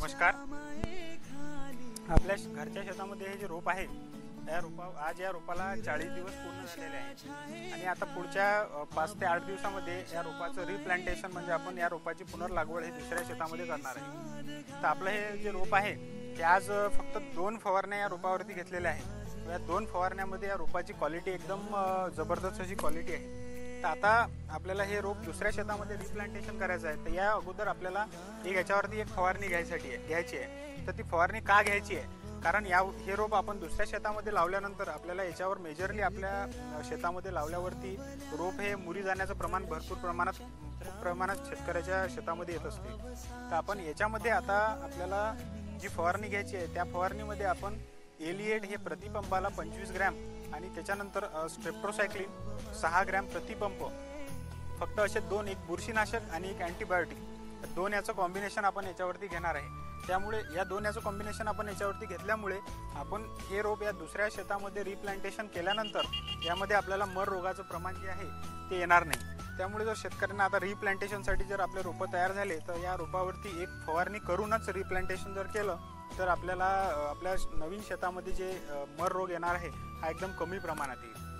नमस्कार. आपल्या घरच्या शेतामध्ये हे जे रोप आहे आज या रोपाला 40 दिवस पूर्ण झालेले आहेत आणि आता पुढच्या 5 ते 8 दिवसामध्ये या रोपाचं रिप्लांटेशन म्हणजे आपण या रोपाची पुनर्लागवड हे दुसऱ्या शेतामध्ये करणार आहे. तर आपलं हे जे रोप आहे ते आज फक्त 2 फवारण्या या रोपावरती घेतलेल्या आहेत. या 2 फवारण्यामध्ये या रोपाची क्वालिटी एकदम जबरदस्त अशी क्वालिटी आहे. तर आता आपल्याला हे रोप दुसऱ्या शेतामध्ये रिप्लांटेशन करायचं आहे. तर या अगोदर आपल्याला याच्यावरती एक फवारणी घ्यायची आहे. तर ती फवारणी का घ्यायची आहे? कारण हे रोप आपण दुसऱ्या शेतामध्ये लावल्यानंतर आपल्याला याच्यावर मेजरली आपल्या शेतामध्ये लावल्यावरती रोप हे मुरी जाण्याचं प्रमाण भरपूर प्रमाणात शेतकऱ्याच्या शेतामध्ये येत असते. तर आपण याच्यामध्ये आता आपल्याला जी फवारणी घ्यायची आहे त्या फवारणीमध्ये आपण एलिएट हे प्रतिपंपाला 25 ग्रॅम आणि त्याच्यानंतर स्ट्रेप्टोसायक्लिन 6 ग्रॅम प्रतिपंप, फक्त असे दोन, एक बुरशीनाशक आणि एक अँटीबायोटिक, दोन याचं कॉम्बिनेशन आपण याच्यावरती घेणार आहे. त्यामुळे या दोन याचं कॉम्बिनेशन आपण याच्यावरती घेतल्यामुळे आपण हे रोप या दुसऱ्या शेतामध्ये रिप्लांटेशन केल्यानंतर यामध्ये आपल्याला मर रोगाचं प्रमाण जे आहे ते येणार नाही. त्यामुळे जर शेतकऱ्यांना आता रिप्लांटेशनसाठी जर आपले रोपं तयार झाले तर या रोपावरती एक फवारणी करूनच रिप्लांटेशन जर केलं तर आपल्याला आपल्या नवीन शेतामध्ये जे मर रोग येणार आहे हा एकदम कमी प्रमाणात येईल.